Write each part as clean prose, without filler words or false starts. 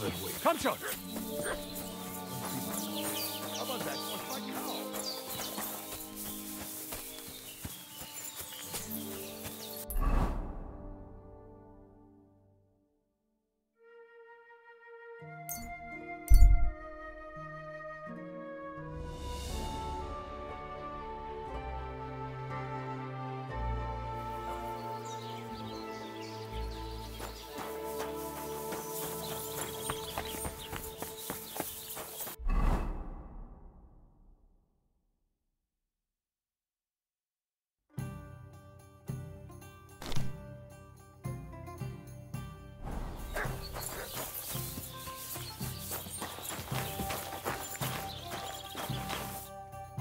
haven't we? Come, John. How about that? What's my cow?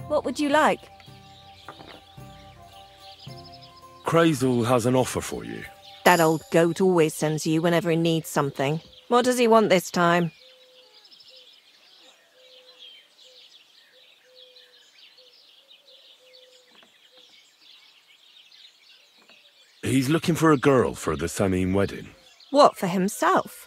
What would you like? Crazel has an offer for you. That old goat always sends you whenever he needs something. What does he want this time? He's looking for a girl for the Samim wedding. What, for himself?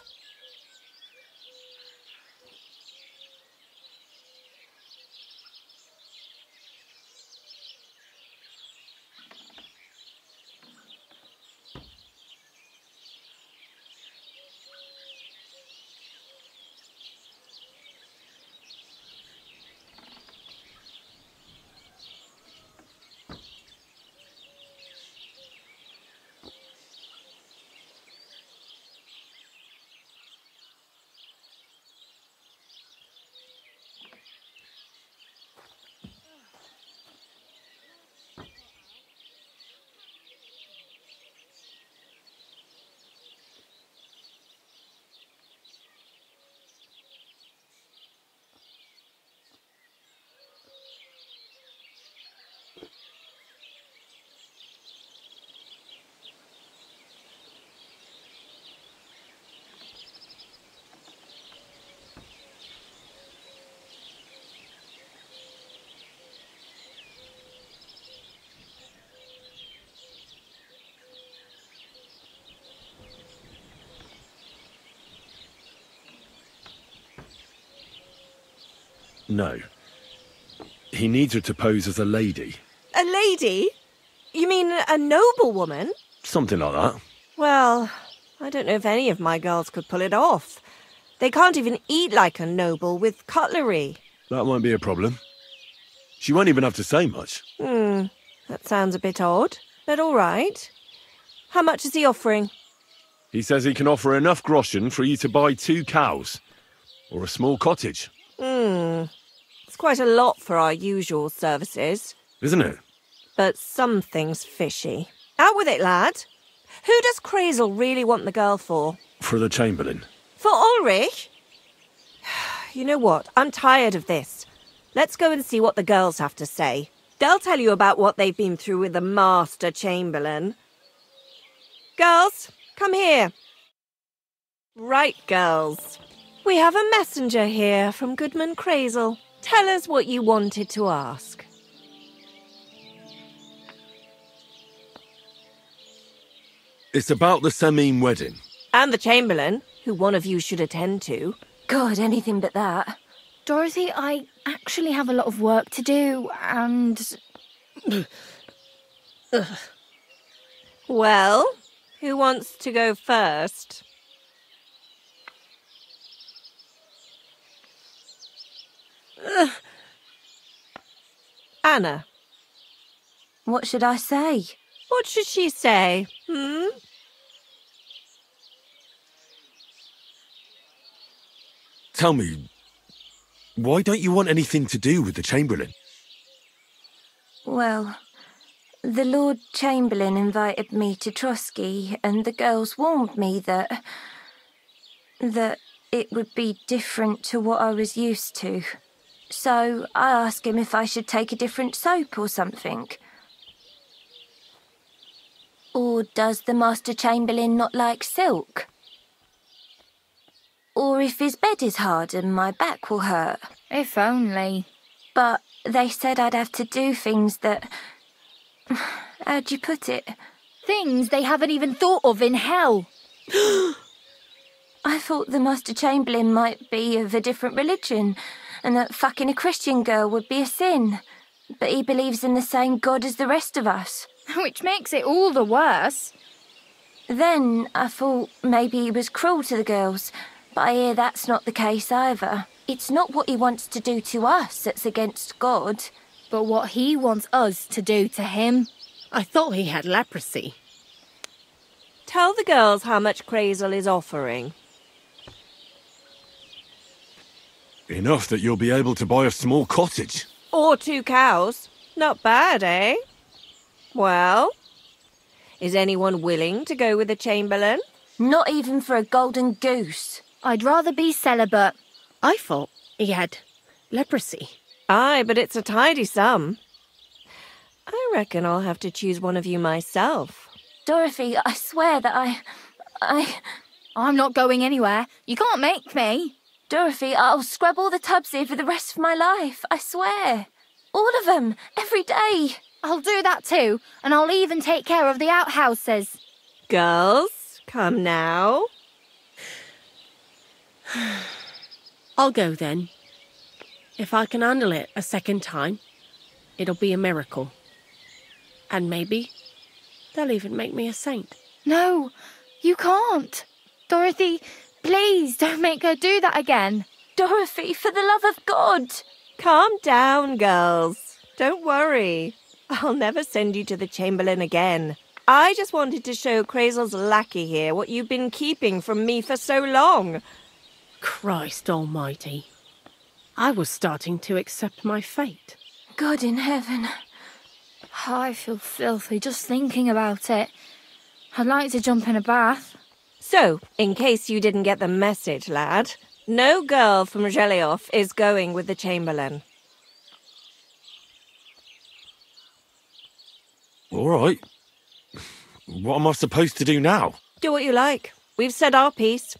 No. He needs her to pose as a lady. A lady? You mean a noblewoman? Something like that. Well, I don't know if any of my girls could pull it off. They can't even eat like a noble with cutlery. That won't be a problem. She won't even have to say much. That sounds a bit odd, but all right. How much is he offering? He says he can offer enough groschen for you to buy 2 cows. Or a small cottage. It's quite a lot for our usual services. Isn't it? But something's fishy. Out with it, lad. Who does Crazel really want the girl for? For the Chamberlain. For Ulrich? You know what? I'm tired of this. Let's go and see what the girls have to say. They'll tell you about what they've been through with the Master Chamberlain. Girls, come here. Right, girls. We have a messenger here from Goodman Crazel. Tell us what you wanted to ask. It's about the Samim wedding. And the Chamberlain, who one of you should attend to. God, anything but that. Dorothy, I actually have a lot of work to do, and... Well, who wants to go first? Anna. What should I say? What should she say, Tell me, why don't you want anything to do with the Chamberlain? Well, the Lord Chamberlain invited me to Trotsky, and the girls warned me that it would be different to what I was used to. So I asked him if I should take a different soap or something. Or does the Master Chamberlain not like silk? Or if his bed is hard and my back will hurt. If only. But they said I'd have to do things that... How'd you put it? Things they haven't even thought of in hell. I thought the Master Chamberlain might be of a different religion, and that fucking a Christian girl would be a sin. But he believes in the same God as the rest of us. Which makes it all the worse. Then I thought maybe he was cruel to the girls, but I hear that's not the case either. It's not what he wants to do to us that's against God. But what he wants us to do to him. I thought he had leprosy. Tell the girls how much Crazel is offering. Enough that you'll be able to buy a small cottage. Or 2 cows. Not bad, eh? Well, is anyone willing to go with the Chamberlain? Not even for a golden goose. I'd rather be celibate. I thought he had leprosy. Aye, but it's a tidy sum. I reckon I'll have to choose one of you myself. Dorothy, I swear that I'm not going anywhere. You can't make me. Dorothy, I'll scrub all the tubs here for the rest of my life, I swear. All of them, every day. I'll do that too, and I'll even take care of the outhouses. Girls, come now. I'll go then. If I can handle it a second time, it'll be a miracle. And maybe they'll even make me a saint. No, you can't. Dorothy, please don't make her do that again. Dorothy, for the love of God. Calm down, girls. Don't worry. I'll never send you to the Chamberlain again. I just wanted to show Crazel's lackey here what you've been keeping from me for so long. Christ almighty. I was starting to accept my fate. God in heaven. I feel filthy just thinking about it. I'd like to jump in a bath. So, in case you didn't get the message, lad, no girl from Relioff is going with the Chamberlain. All right. What am I supposed to do now? Do what you like. We've said our piece.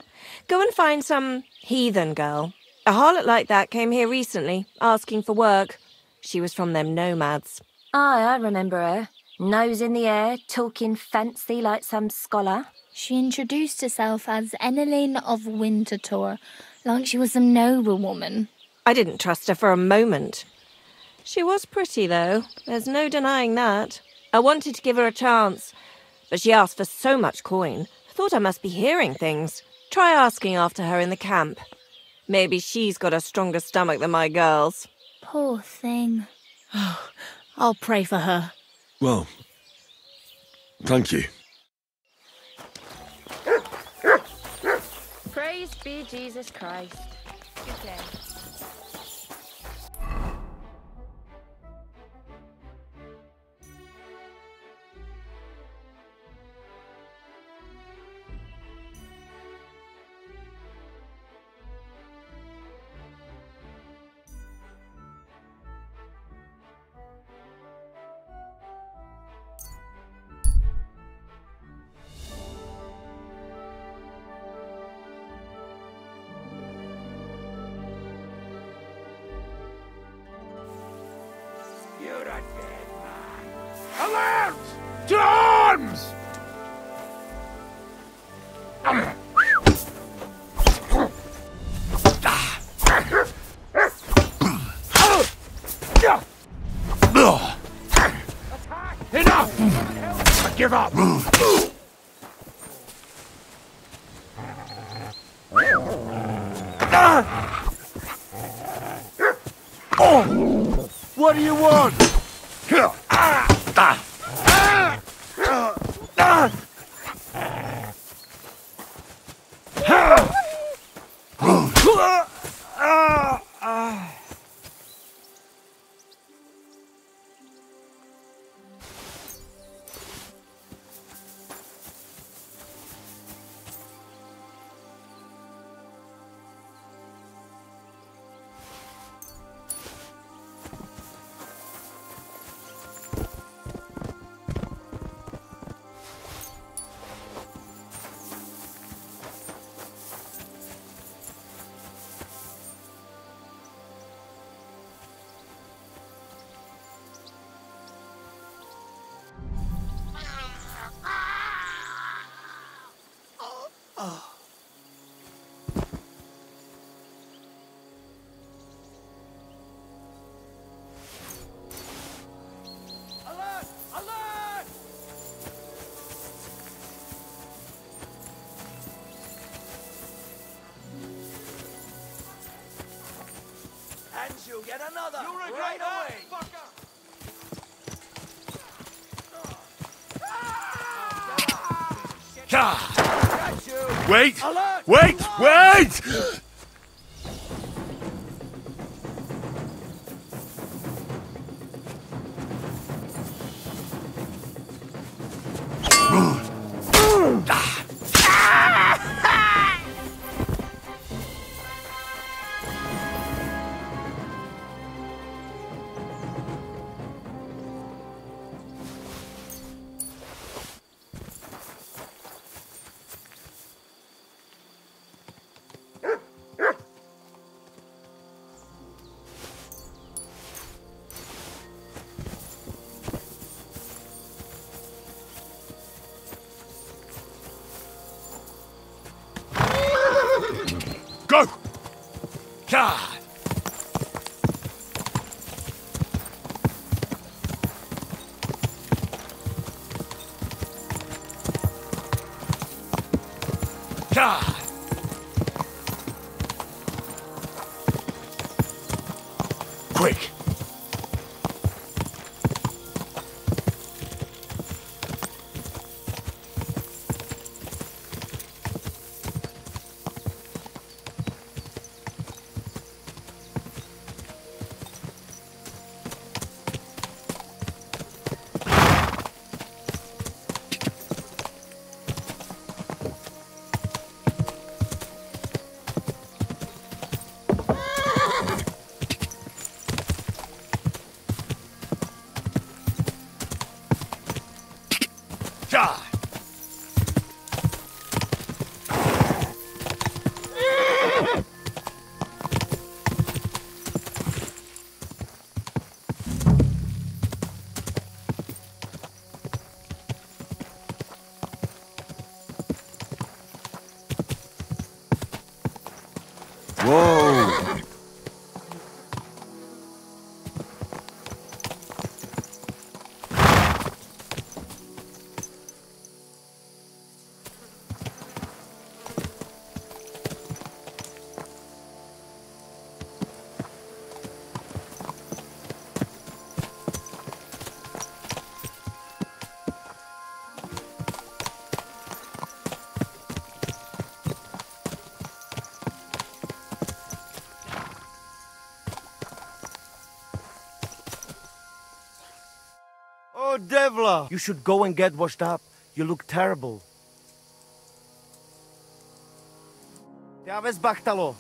Go and find some heathen girl. A harlot like that came here recently, asking for work. She was from them nomads. Aye, I remember her. Nose in the air, talking fancy like some scholar. She introduced herself as Эннелина of Winterthur, like she was some noblewoman. I didn't trust her for a moment. She was pretty, though. There's no denying that. I wanted to give her a chance, but she asked for so much coin. I thought I must be hearing things. Try asking after her in the camp. Maybe she's got a stronger stomach than my girls. Poor thing. I'll pray for her. Well, thank you. Praise be Jesus Christ. Good day. You're a dead man. Alert! To arms! Enough! I give up! What do you want? Get another. You right away. Fucker. Wait! Wait! Wait! Go! God! God! Quick! Whoa! Oh, Devla! You should go and get washed up. You look terrible. Te aveți bachtalo.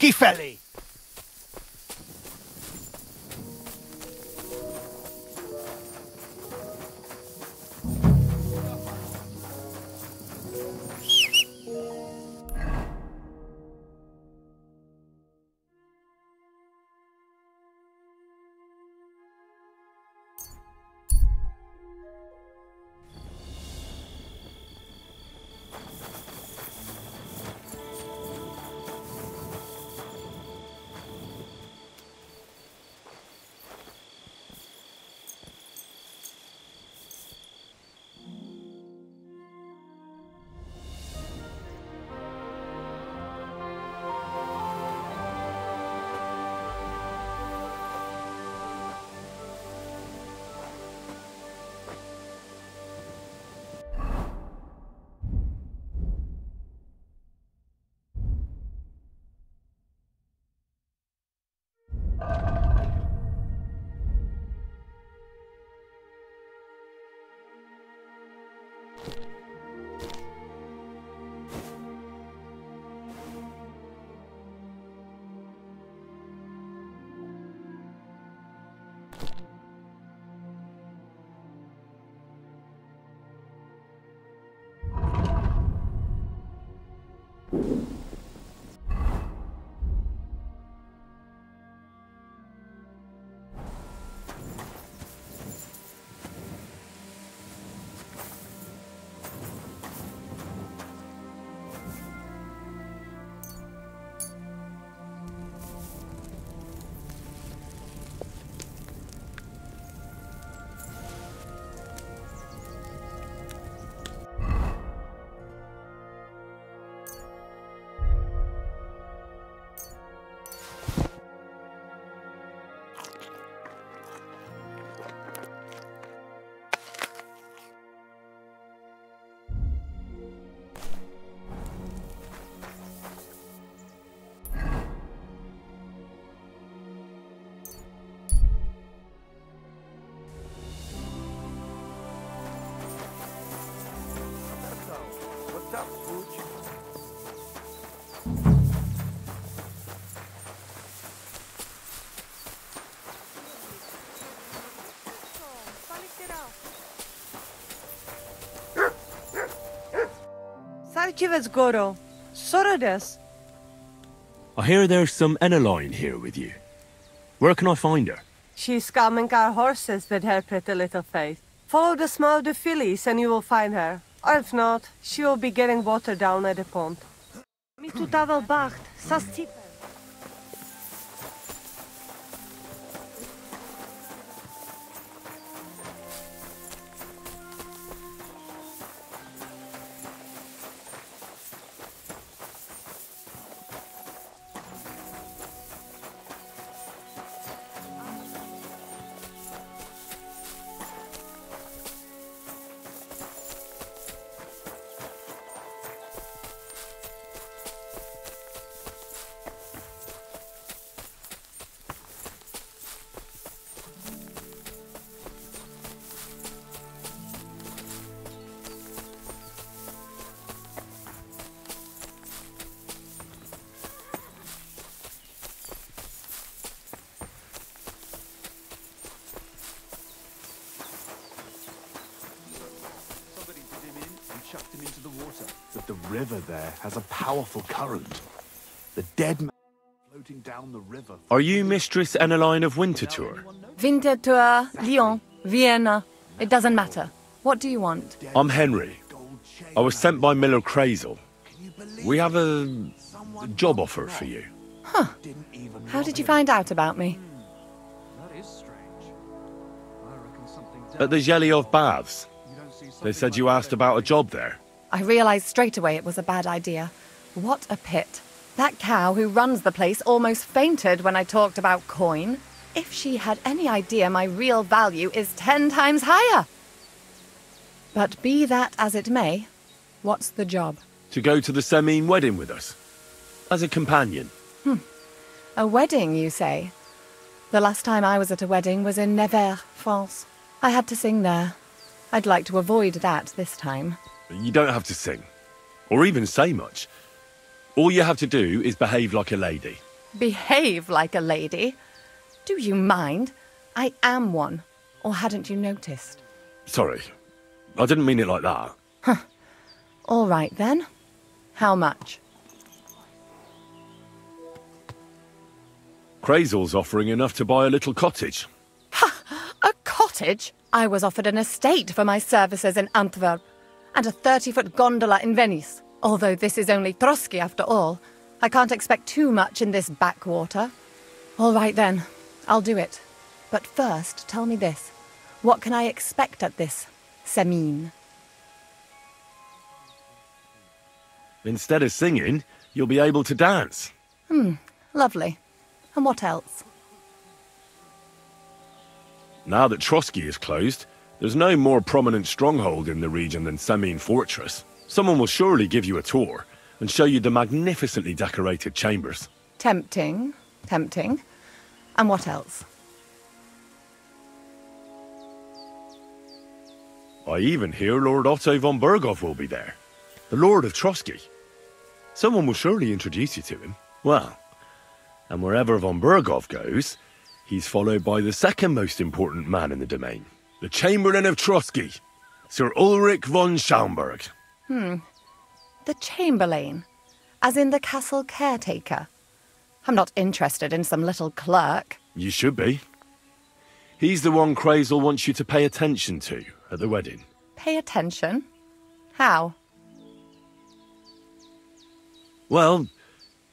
Kifeli! Sarchivec Goro. Sorades. I hear there's some Enneline here with you. Where can I find her? She's scamming our horses with her pretty little face. Follow the smell of the fillies and you will find her. Or if not, she will be getting water down at the pond. Mi tu tavel bacht, sas chucked him into the water. But the river there has a powerful current. The dead man floating down the river. Are you Mistress Эннелина of Winterthur? Winterthur, Lyon, Vienna. It doesn't matter. What do you want? I'm Henry. I was sent by Miller Crazel. We have a job offer for you. Huh. How did you find out about me? That is strange. I reckon something. At the Jellyov Baths. They said you asked about a job there. I realised straight away it was a bad idea. What a pit. That cow who runs the place almost fainted when I talked about coin. If she had any idea my real value is 10 times higher. But be that as it may, what's the job? To go to the Semine wedding with us. As a companion. A wedding, you say? The last time I was at a wedding was in Nevers, France. I had to sing there. I'd like to avoid that this time. You don't have to sing. Or even say much. All you have to do is behave like a lady. Behave like a lady? Do you mind? I am one. Or hadn't you noticed? Sorry. I didn't mean it like that. All right, then. How much? Crazel's offering enough to buy a little cottage. A cottage? I was offered an estate for my services in Antwerp, and a 30-foot gondola in Venice. Although this is only Trotsky after all, I can't expect too much in this backwater. All right then, I'll do it. But first, tell me this. What can I expect at this Semine? Instead of singing, you'll be able to dance. Lovely. And what else? Now that Trotsky is closed, there's no more prominent stronghold in the region than Semine Fortress. Someone will surely give you a tour and show you the magnificently decorated chambers. Tempting. Tempting. And what else? I even hear Lord Otto von Berghoff will be there, the Lord of Trotsky. Someone will surely introduce you to him. Well, and wherever von Berghoff goes, he's followed by the second most important man in the domain, the Chamberlain of Trotsky, Sir Ulrich von Schaumburg. The Chamberlain. as in the castle caretaker. I'm not interested in some little clerk. You should be. He's the one Crazel wants you to pay attention to at the wedding. Pay attention? How? Well,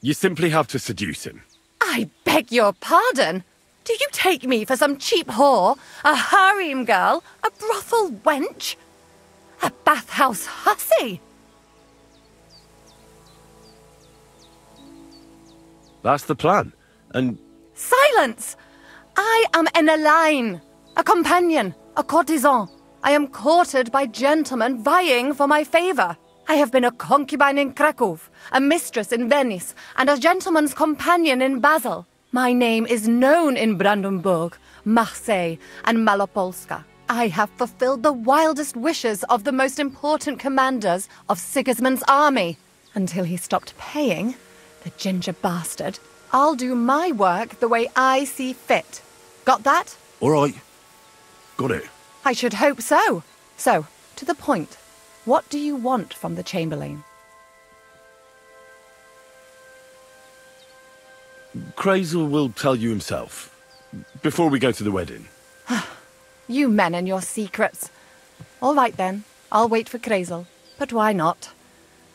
you simply have to seduce him. I beg your pardon? Do you take me for some cheap whore? A harem girl? A brothel wench? A bathhouse hussy? That's the plan. And Silence! I am Эннелина, a companion, a courtesan. I am courted by gentlemen vying for my favour. I have been a concubine in Krakow, a mistress in Venice, and a gentleman's companion in Basel. My name is known in Brandenburg, Marseille, and Malopolska. I have fulfilled the wildest wishes of the most important commanders of Sigismund's army. Until he stopped paying, the ginger bastard, I'll do my work the way I see fit. Got that? all right, got it. I should hope so. So, to the point. What do you want from the Chamberlain? Crazel will tell you himself. Before we go to the wedding. You men and your secrets. All right then, I'll wait for Crazel. But why not?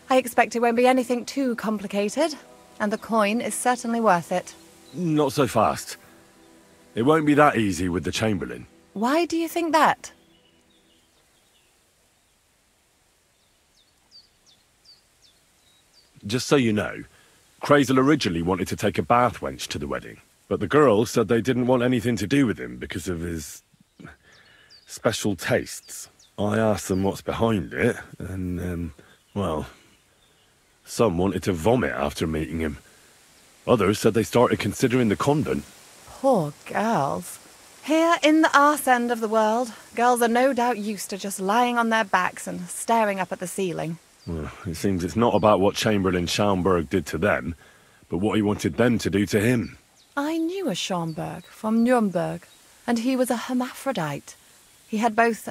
I expect it won't be anything too complicated, and the coin is certainly worth it. Not so fast. It won't be that easy with the Chamberlain. Why do you think that? Just so you know, Crazel originally wanted to take a bath wench to the wedding, but the girls said they didn't want anything to do with him because of his special tastes. I asked them what's behind it, and, well, some wanted to vomit after meeting him. Others said they started considering the convent. Poor girls. Here in the arse end of the world, girls are no doubt used to just lying on their backs and staring up at the ceiling. Well, it seems it's not about what Chamberlain Schaumburg did to them, but what he wanted them to do to him. I knew a Schaumburg from Nuremberg, and he was a hermaphrodite. He had both,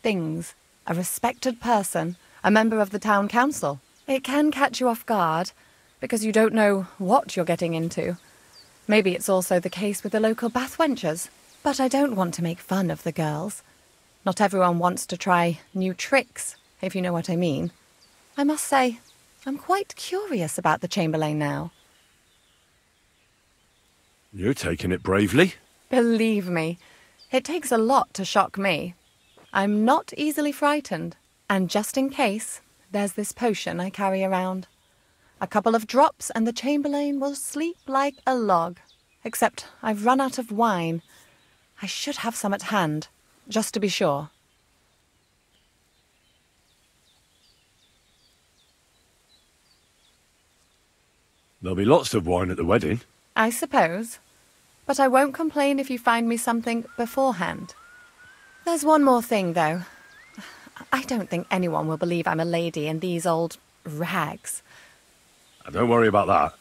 things. A respected person, a member of the town council. It can catch you off guard, because you don't know what you're getting into. Maybe it's also the case with the local bathwenchers. But I don't want to make fun of the girls. Not everyone wants to try new tricks, if you know what I mean. I must say, I'm quite curious about the Chamberlain now. You're taking it bravely. Believe me, it takes a lot to shock me. I'm not easily frightened, and just in case, there's this potion I carry around. A couple of drops and the Chamberlain will sleep like a log. Except I've run out of wine. I should have some at hand, just to be sure. There'll be lots of wine at the wedding. I suppose. But I won't complain if you find me something beforehand. There's one more thing, though. I don't think anyone will believe I'm a lady in these old rags. Don't worry about that.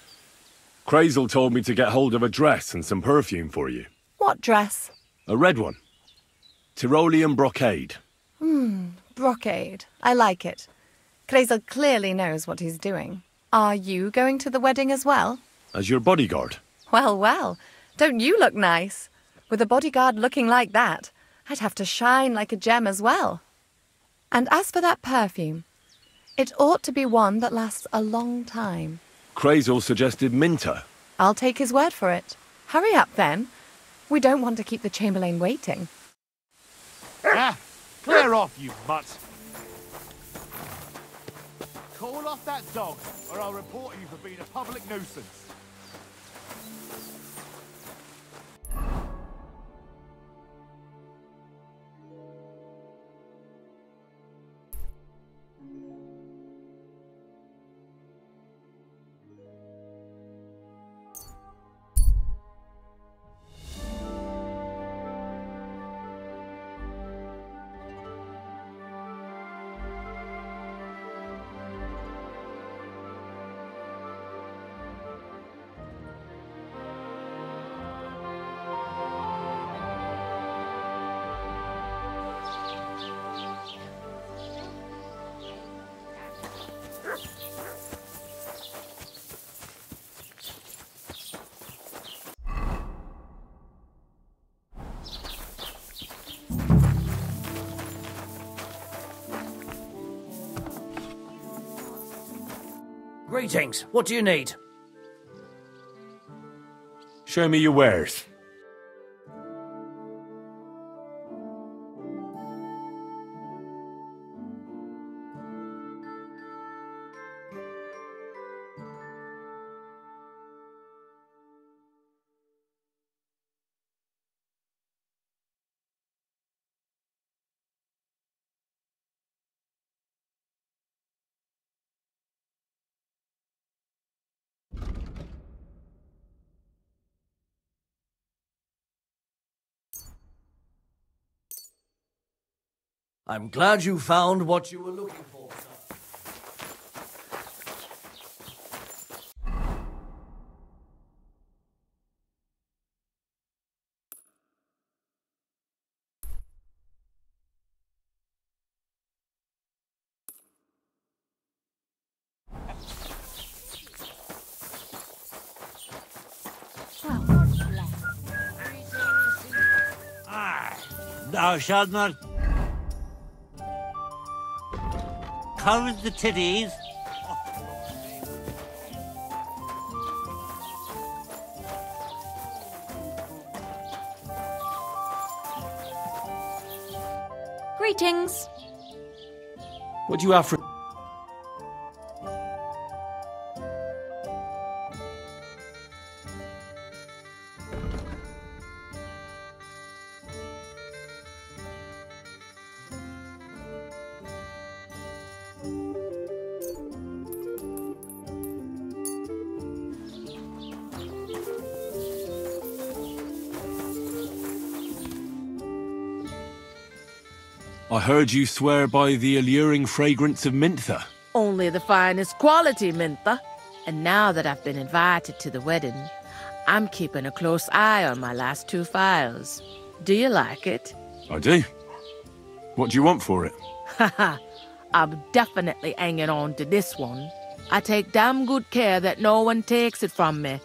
Crazel told me to get hold of a dress and some perfume for you. What dress? A red one. Tyrolean brocade. Brocade. I like it. Crazel clearly knows what he's doing. Are you going to the wedding as well? As your bodyguard. Well, well. Don't you look nice? With a bodyguard looking like that, I'd have to shine like a gem as well. And as for that perfume, it ought to be one that lasts a long time. Crazel suggested Minter. I'll take his word for it. Hurry up, then. We don't want to keep the Chamberlain waiting. Ah! Clear off, you mutt! Call off that dog, or I'll report you for being a public nuisance. Greetings. What do you need? Show me your wares. I'm glad you found what you were looking for, sir. Thou shalt not cover the titties. Greetings. What do you have for... I heard you swear by the alluring fragrance of Mintha. Only the finest quality, Mintha. And now that I've been invited to the wedding, I'm keeping a close eye on my last 2 files. Do you like it? I do. What do you want for it? Haha, I'm definitely hanging on to this one. I take damn good care that no one takes it from me.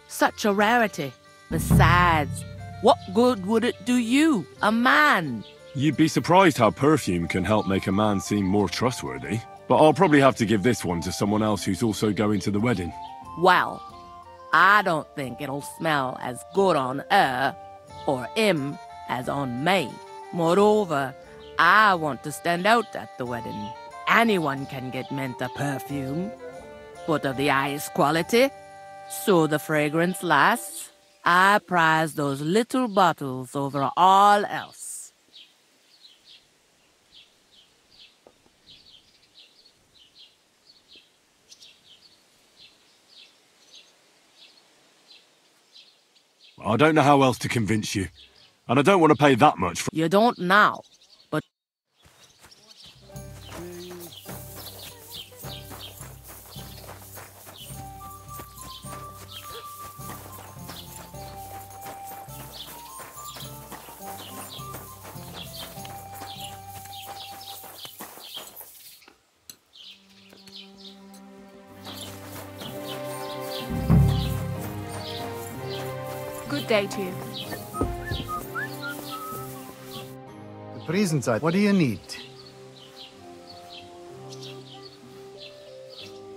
Such a rarity. Besides, what good would it do you, a man? You'd be surprised how perfume can help make a man seem more trustworthy. But I'll probably have to give this one to someone else who's also going to the wedding. Well, I don't think it'll smell as good on her or him as on me. Moreover, I want to stand out at the wedding. Anyone can get Mintha perfume, but of the highest quality, so the fragrance lasts. I prize those little bottles over all else. I don't know how else to convince you. And I don't want to pay that much for... You don't now, but... Good day to you. The presents are... What do you need?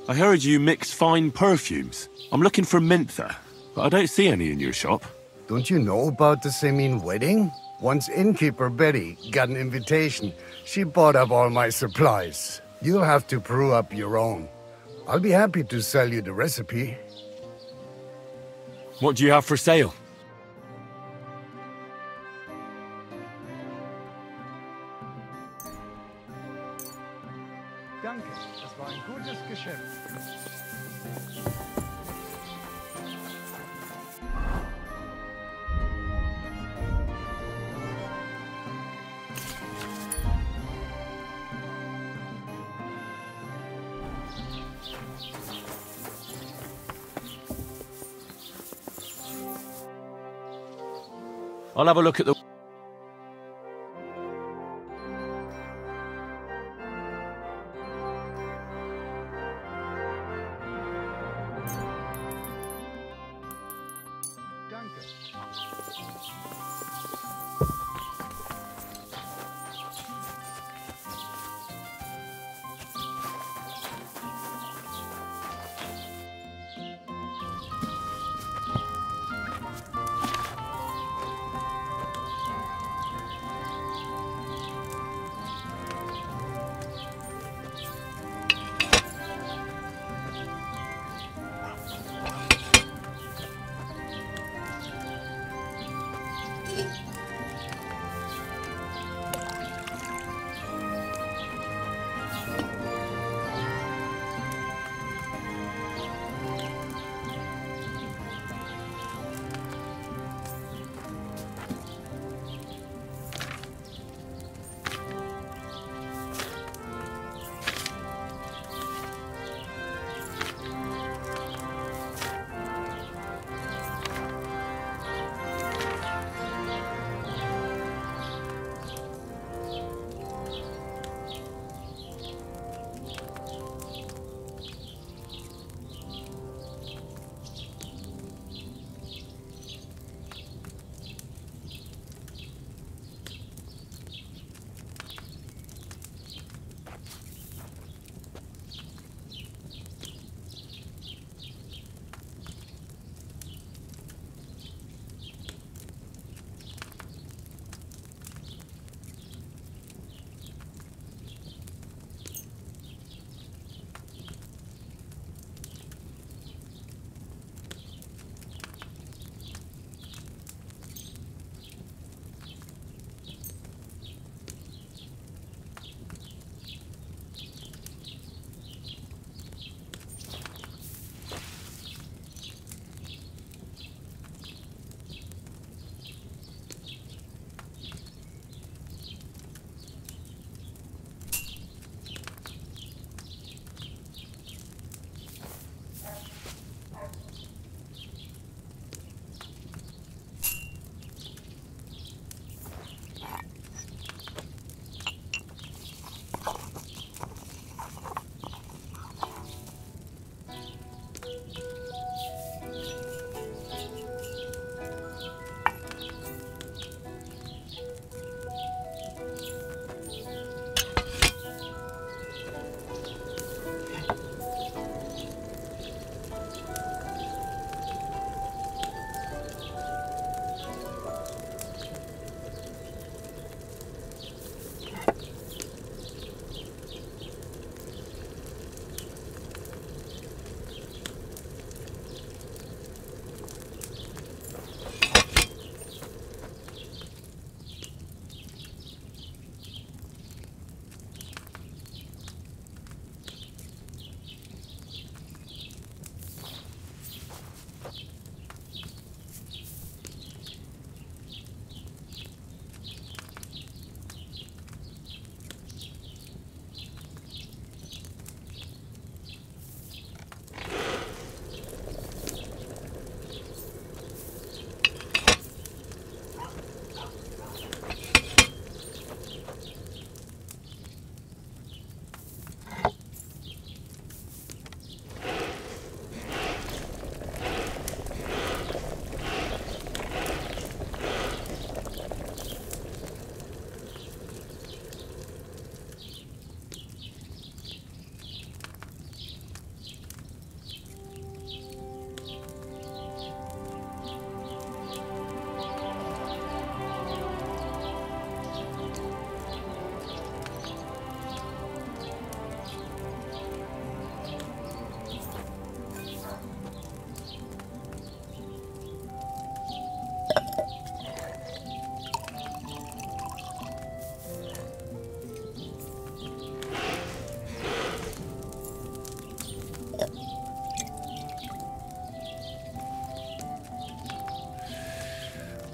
I heard you mix fine perfumes. I'm looking for Mintha, but I don't see any in your shop. Don't you know about the Semin wedding? Once innkeeper Betty got an invitation, she bought up all my supplies. You'll have to brew up your own. I'll be happy to sell you the recipe. What do you have for sale? Danke, das war ein gutes Geschäft. I'll have a look at the...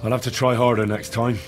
I'll have to try harder next time.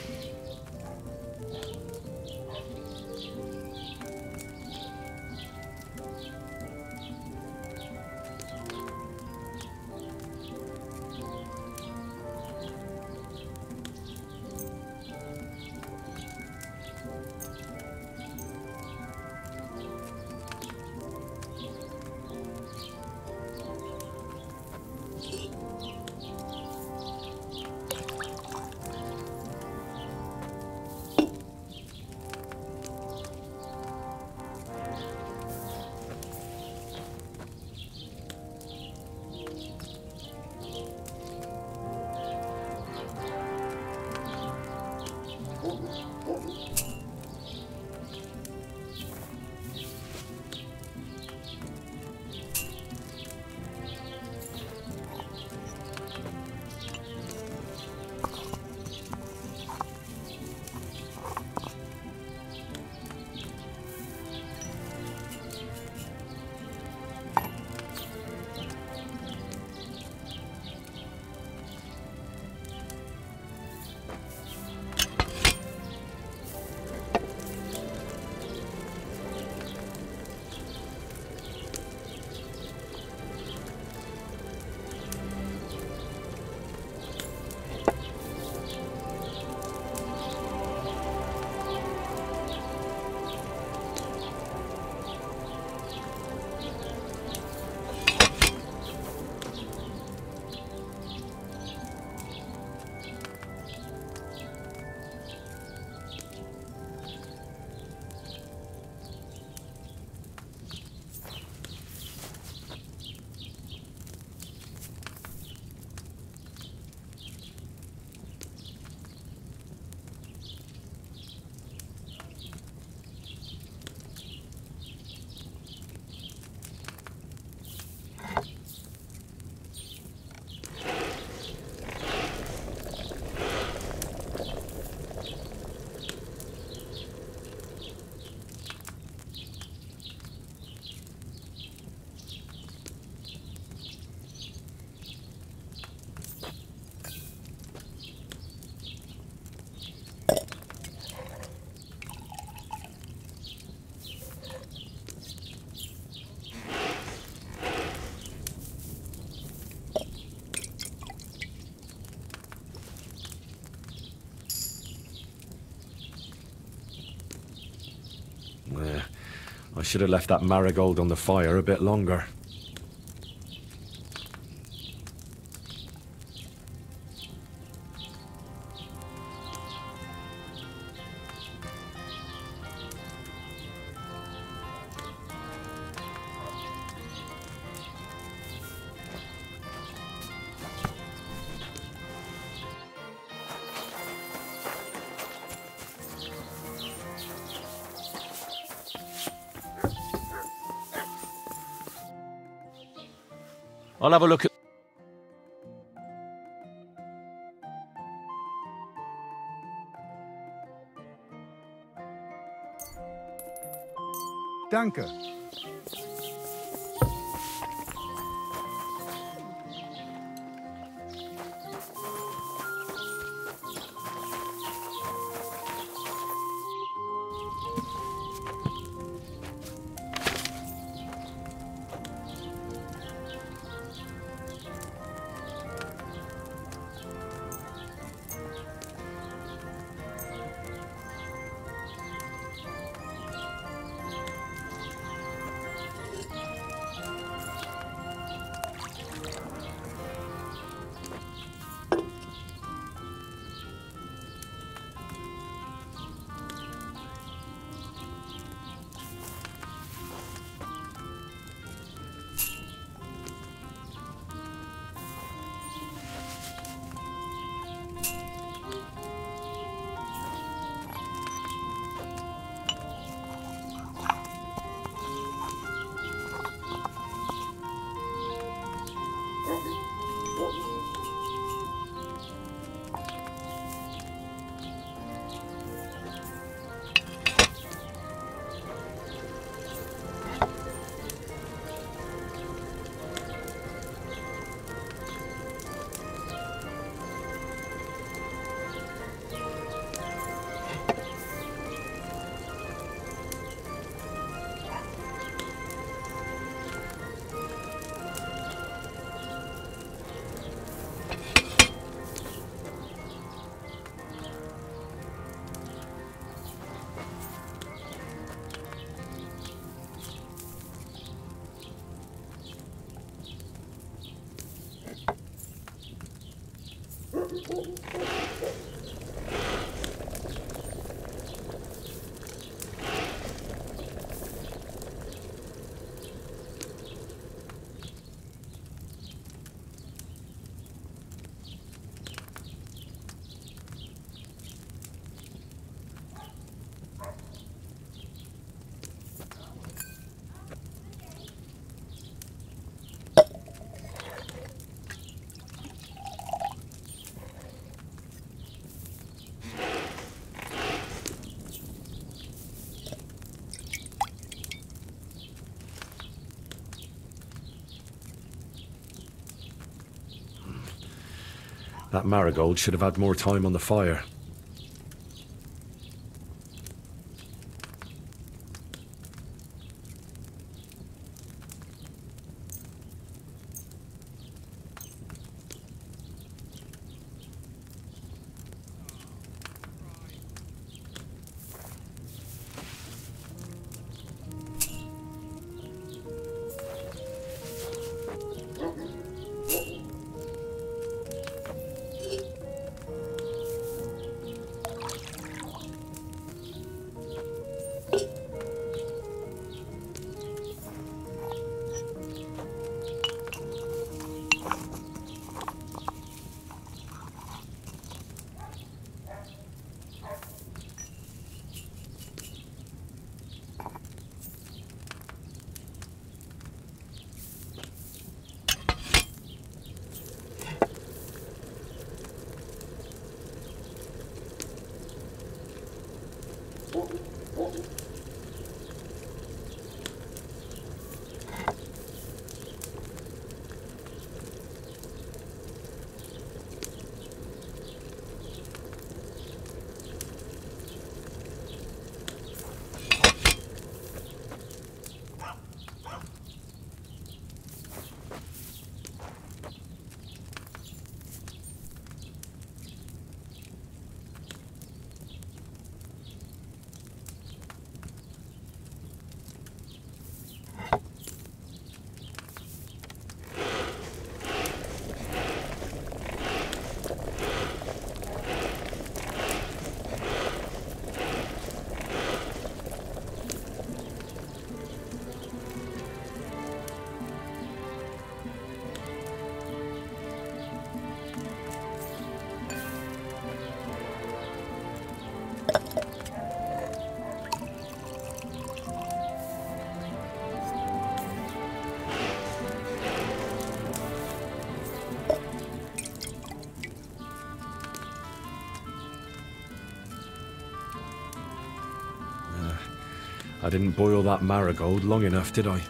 I should have left that marigold on the fire a bit longer. I'll have a look at... Danke. That marigold should have had more time on the fire. I didn't boil that marigold long enough, did I?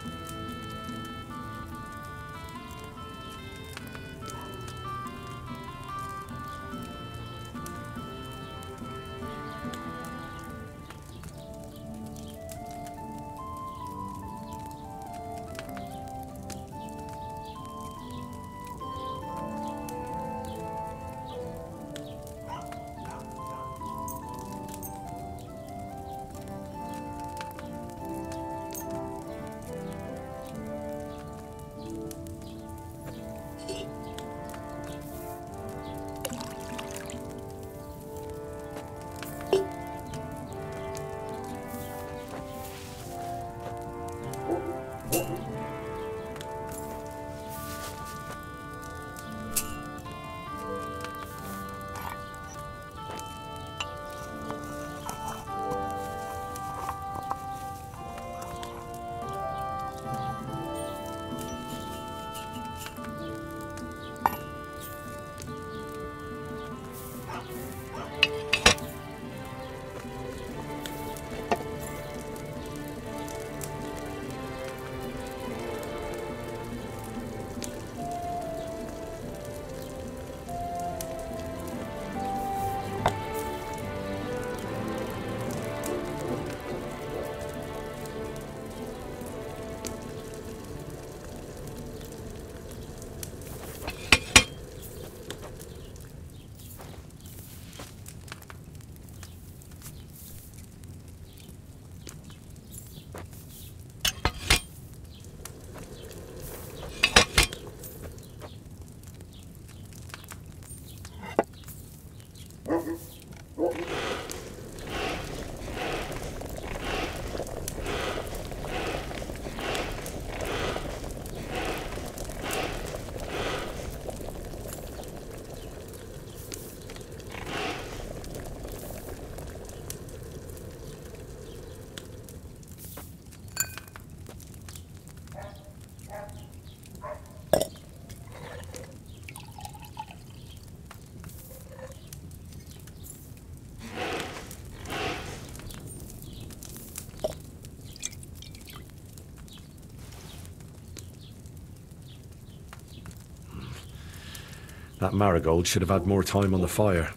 That marigold should have had more time on the fire.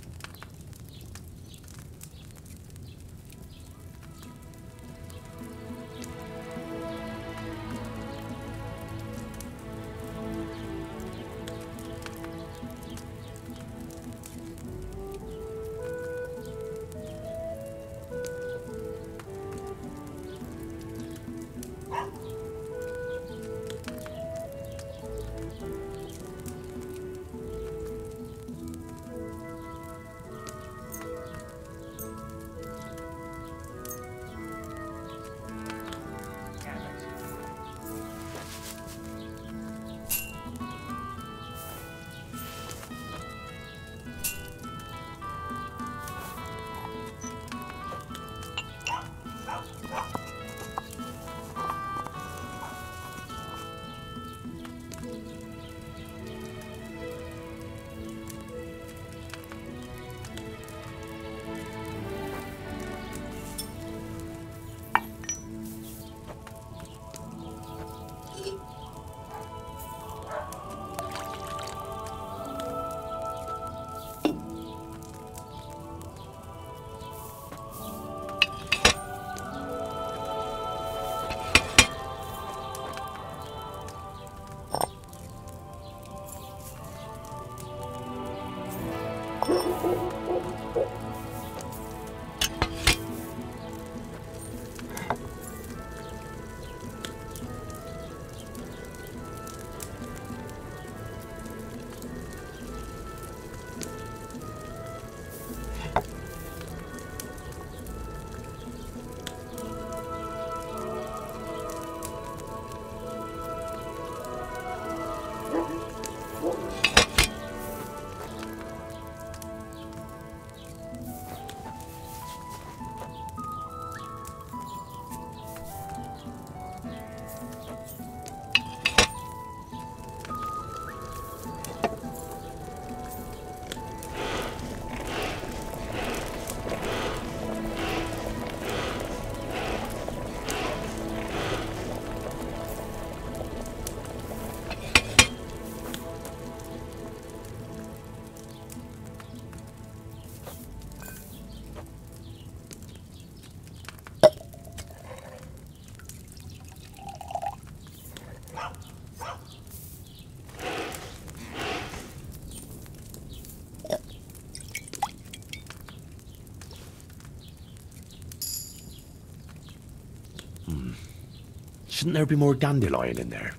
Shouldn't there be more dandelion in there?